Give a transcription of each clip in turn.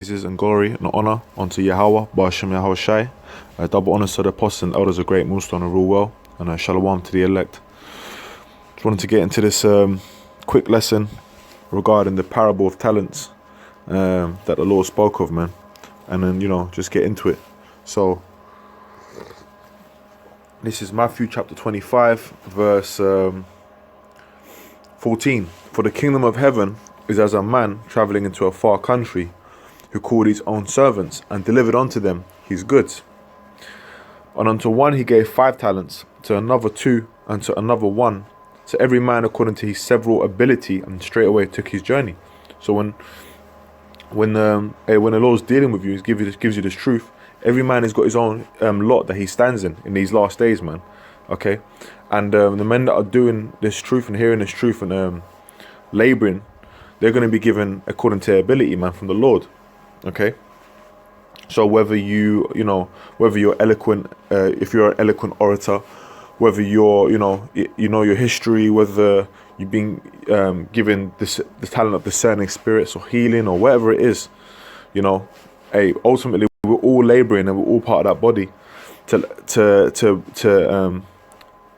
Praises and glory and honor unto YAHAWAH, BAHASHAM, YAHAWASHI. Double honors to the apostles and elders of Great Millstone and rule well. And shalom to the elect. Just wanted to get into this quick lesson regarding the parable of talents that the Lord spoke of, man. And then, just get into it. So, this is Matthew chapter 25, verse 14. For the kingdom of heaven is as a man travelling into a far country, who called his own servants, and delivered unto them his goods. And unto one he gave 5 talents, to another 2, and to another 1, to every man according to his several ability, and straightway took his journey. So when the Lord's dealing with you, he gives you this truth. Every man has got his own lot that he stands in these last days, man. Okay, and the men that are doing this truth and hearing this truth and labouring, they're going to be given according to their ability, man, from the Lord. Okay, so whether whether you're eloquent, if you're an eloquent orator, whether you're your history, whether you've been given the talent of discerning spirits or healing or whatever it is, ultimately we're all labouring and we're all part of that body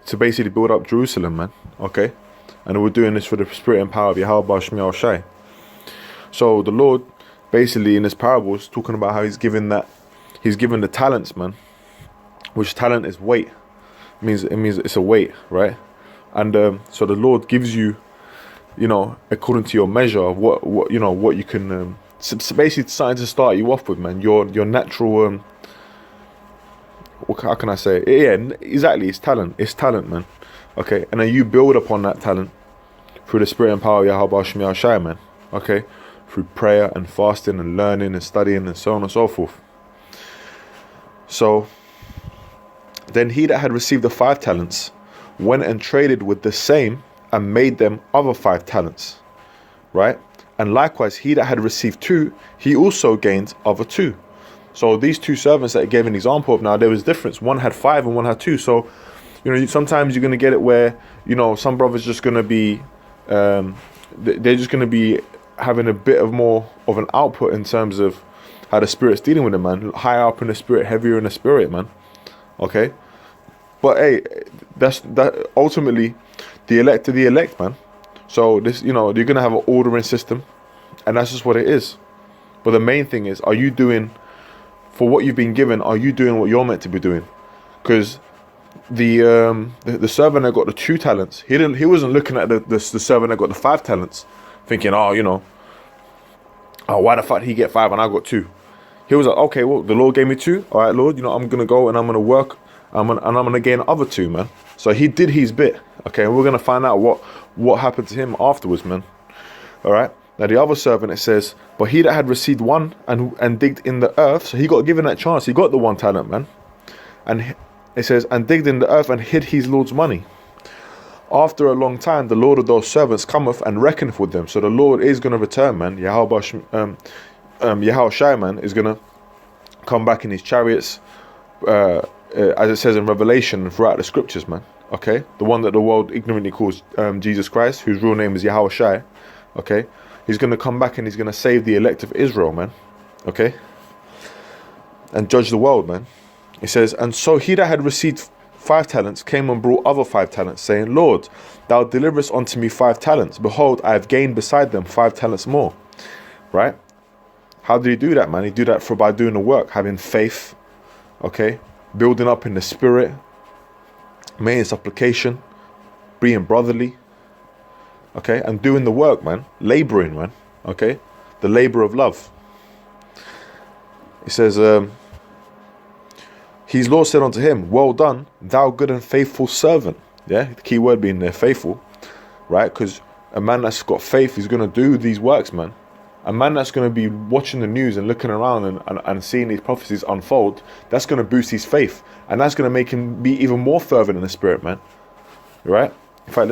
to basically build up Jerusalem, man. Okay, and we're doing this for the spirit and power of YAHAWAH. So the Lord, basically in his parables, talking about how he's given the talents, man, which talent is weight. It means it's a weight, right? And so the Lord gives you, according to your measure of what you can. So basically, starting to start you off with, man. Your natural. How can I say it? Yeah, exactly. It's talent, man. Okay, and then you build upon that talent through the spirit and power of YAHAWAH, man. Okay. Through prayer and fasting and learning and studying and so on and so forth. So then he that had received the 5 talents went and traded with the same and made them other 5 talents, right? And likewise he that had received 2, he also gained other 2. So these 2 servants that he gave an example of, now there was difference. One had 5 and one had 2. So sometimes you're going to get it where some brothers just going to be they're just going to be having a bit of more of an output in terms of how the spirit's dealing with them, man. Higher up in the spirit, heavier in the spirit, man. Okay, but hey, that ultimately the elect are the elect, man. So this, you're gonna have an ordering system, and that's just what it is. But the main thing is, are you doing for what you've been given? Are you doing what you're meant to be doing? Because the servant that got the 2 talents, he wasn't looking at the servant that got the 5 talents, thinking, why the fuck did he get 5 and I got 2? He was like, okay, well, the Lord gave me 2. All right, Lord, I'm gonna go and I'm gonna work, and I'm gonna gain the other 2, man. So he did his bit. Okay, and we're gonna find out what happened to him afterwards, man. All right. Now the other servant, it says, but he that had received 1 and digged in the earth, so he got given that chance. He got the 1 talent, man. And it says, and digged in the earth and hid his Lord's money. After a long time, the Lord of those servants cometh and reckoneth with them. So the Lord is going to return, man. YAHAWAH, man, is going to come back in his chariots, as it says in Revelation and throughout the scriptures, man. Okay, the one that the world ignorantly calls Jesus Christ, whose real name is YAHWAH. Okay, he's going to come back and he's going to save the elect of Israel, man. Okay, and judge the world, man. It says, and so he that had received 5 talents came and brought other 5 talents, saying, Lord, thou deliverest unto me 5 talents. Behold, I have gained beside them 5 talents more. Right? How did he do that, man? He did that by doing the work, having faith, okay, building up in the spirit, making supplication, being brotherly, okay, and doing the work, man, labouring, man, okay, the labour of love. He says, his Lord said unto him, well done, thou good and faithful servant. Yeah, the key word being there, faithful, right? Because a man that's got faith is going to do these works, man. A man that's going to be watching the news and looking around and seeing these prophecies unfold, that's going to boost his faith. And that's going to make him be even more fervent in the spirit, man. Right? In fact,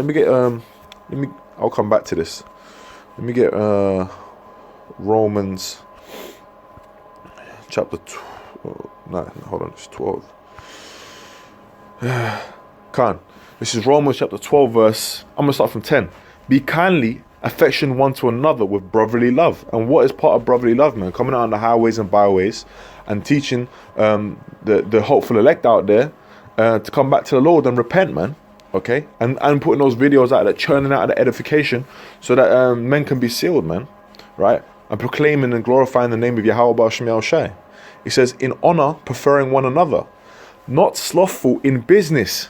I'll come back to this. Let me get Romans chapter 12. No, hold on, it's 12. This is Romans chapter 12 verse, I'm going to start from 10. Be kindly affection one to another with brotherly love. And what is part of brotherly love, man? Coming out on the highways and byways and teaching the hopeful elect out there to come back to the Lord and repent, man. Okay, and putting those videos out there, churning out the edification, so that men can be sealed, man. Right, and proclaiming and glorifying the name of Yahawah BAHASHAM YAHAWASHI. He says, in honor, preferring one another, not slothful in business.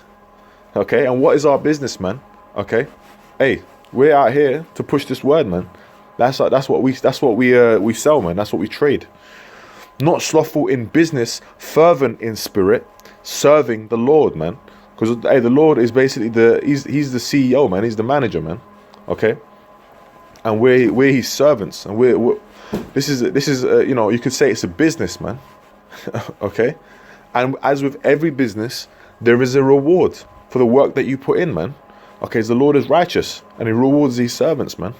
Okay, and what is our business, man? Okay, hey, we're out here to push this word, man. That's what we sell, man. That's what we trade. Not slothful in business, fervent in spirit, serving the Lord, man. Because hey, the Lord is basically he's the CEO, man. He's the manager, man. Okay, and we're his servants, and this is you know, you could say it's a business, man. Okay, and as with every business, there is a reward for the work that you put in, man. Okay, so the Lord is righteous and he rewards his servants, man.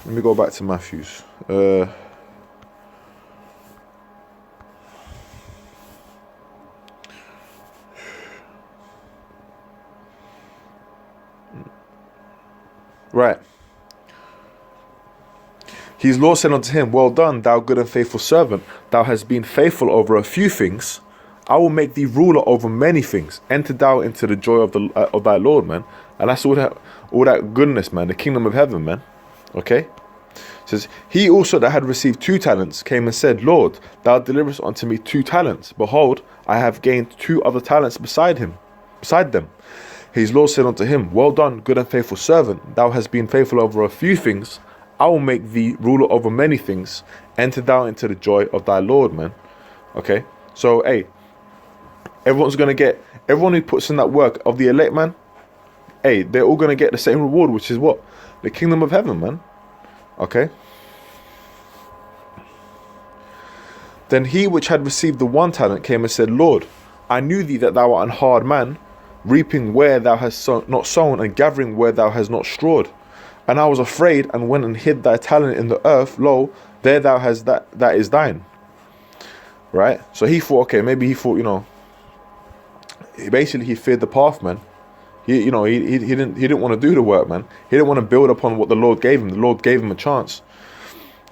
Let me go back to Matthew's. Right. His Lord said unto him, well done, thou good and faithful servant. Thou hast been faithful over a few things. I will make thee ruler over many things. Enter thou into the joy of thy Lord, man. And that's all that goodness, man. The kingdom of heaven, man. Okay. It says, he also that had received 2 talents came and said, Lord, thou deliverest unto me 2 talents. Behold, I have gained 2 other talents beside them. His Lord said unto him, well done, good and faithful servant. Thou hast been faithful over a few things. I will make thee ruler over many things. Enter thou into the joy of thy Lord, man. Okay. So, hey, everyone who puts in that work of the elect, man, hey, they're all going to get the same reward, which is what? The kingdom of heaven, man. Okay. Then he which had received the 1 talent came and said, Lord, I knew thee that thou art an hard man, reaping where thou hast not sown, and gathering where thou hast not strawed. And I was afraid, and went and hid thy talent in the earth. Lo, there thou hast that is thine. Right? So he thought, okay, maybe he thought, you know, basically he feared the path, man. He didn't want to do the work, man. He didn't want to build upon what the Lord gave him. The Lord gave him a chance.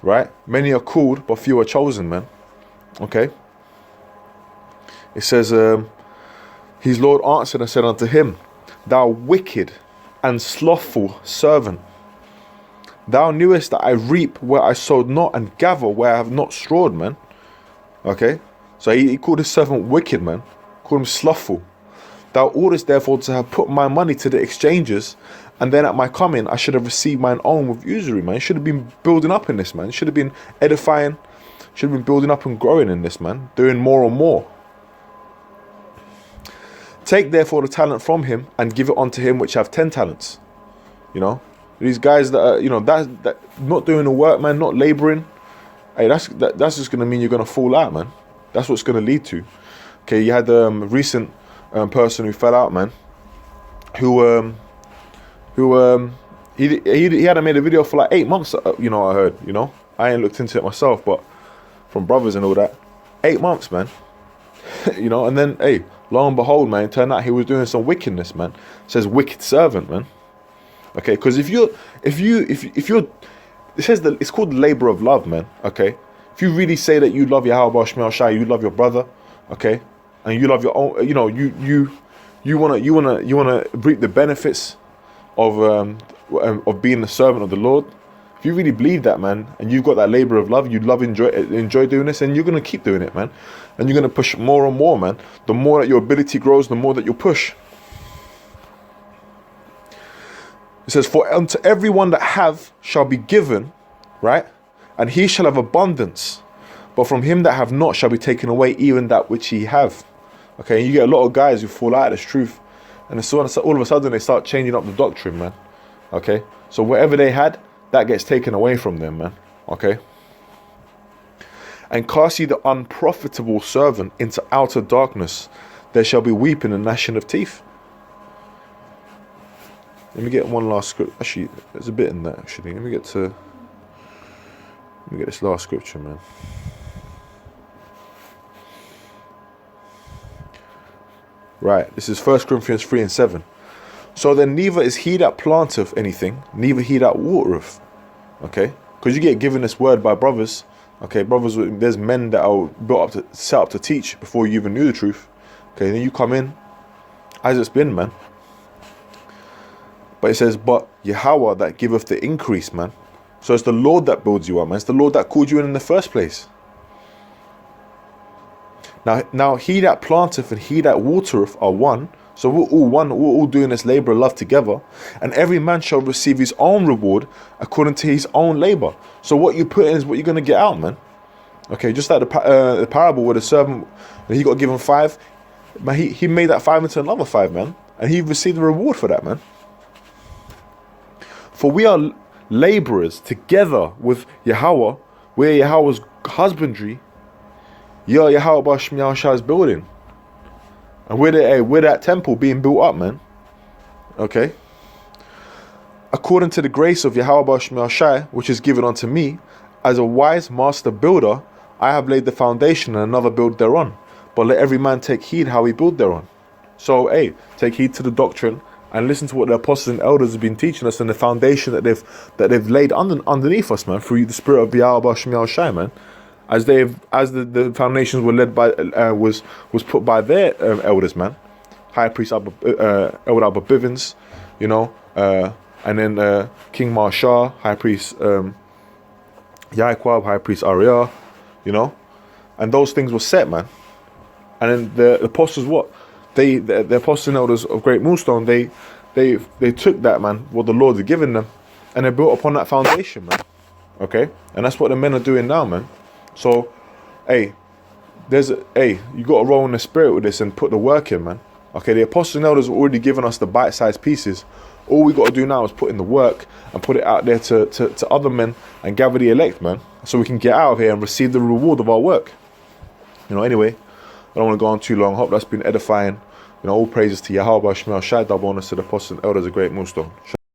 Right? Many are called, but few are chosen, man. Okay? It says, his Lord answered and said unto him, thou wicked and slothful servant, thou knewest that I reap where I sowed not, and gather where I have not strawed, man. Okay? So he called his servant wicked, man. Called him slothful. Thou oughtest therefore to have put my money to the exchangers, and then at my coming I should have received mine own with usury, man. You should have been building up in this, man. You should have been edifying, should have been building up and growing in this, man. Doing more and more. Take therefore the talent from him, and give it unto him which have 10 talents. You know, these guys that are, you know, that not doing the work, man, not laboring. Hey, that's just gonna mean you're gonna fall out, man. That's what's gonna lead to. Okay, you had a recent person who fell out, man. Who he hadn't made a video for like 8 months. You know, I heard. You know, I ain't looked into it myself, but from brothers and all that, 8 months, man. You know, and then hey, lo and behold, man, it turned out he was doing some wickedness, man. It says wicked servant, man. Okay, because if you're, it says that it's called the labor of love, man. Okay, if you really say that you love Yahawah BAHASHAM YAHAWASHI, you love your brother, okay, and you love your own, you know, you wanna reap the benefits of being the servant of the Lord. If you really believe that, man, and you've got that labor of love, you love enjoy doing this, and you're gonna keep doing it, man, and you're gonna push more and more, man. The more that your ability grows, the more that you'll push. It says, for unto everyone that have shall be given, right? And he shall have abundance. But from him that have not shall be taken away even that which he have. Okay, and you get a lot of guys who fall out of this truth. And so all of a sudden they start changing up the doctrine, man. Okay, so whatever they had, that gets taken away from them, man. Okay. And cast ye the unprofitable servant into outer darkness. There shall be weeping and gnashing of teeth. Let me get one last script. Actually, there's a bit in that, actually. Let me get this last scripture, man. Right, this is 1 Corinthians 3:7. So then neither is he that planteth anything, neither he that watereth. Okay? Because you get given this word by brothers. Okay, brothers, there's men that are built up to, set up to teach before you even knew the truth. Okay, then you come in, as it's been, man. But it says, but Yahawah that giveth the increase, man. So it's the Lord that builds you up, man. It's the Lord that called you in the first place. Now he that planteth and he that watereth are one. So we're all one, we're all doing this labor of love together. And every man shall receive his own reward according to his own labor. So what you put in is what you're going to get out, man. Okay, just like the parable where the servant, he got given 5. Man, he made that 5 into another 5, man. And he received the reward for that, man. For we are laborers together with Yahawah. We're Yahawah's husbandry. You're YAHAWAH's building. And we're that temple being built up, man. Okay. According to the grace of YAHAWAH, which is given unto me, as a wise master builder, I have laid the foundation and another build thereon. But let every man take heed how he build thereon. So, hey, take heed to the doctrine and listen to what the apostles and elders have been teaching us and the foundation that they've laid underneath us, man, through the spirit of YAHAWAH, man. As the foundations were led by was put by their elders, man. High priest Elder Abba Bivens, you know, and then King Marshal, High priest Yaquab, High priest Ariah, you know, and those things were set, man. And then the apostles, what the apostles and elders of Great Millstone, they took that, man, what the Lord had given them, and they built upon that foundation, man. Okay, and that's what the men are doing now, man. So, hey, you got to roll in the spirit with this and put the work in, man. Okay, the apostles and elders have already given us the bite-sized pieces. All we got to do now is put in the work and put it out there to other men and gather the elect, man, so we can get out of here and receive the reward of our work. You know, anyway, I don't want to go on too long. Hope that's been edifying. You know, all praises to Yahawah, Shema, Shai, double honors to the apostles and elders of Great Millstone.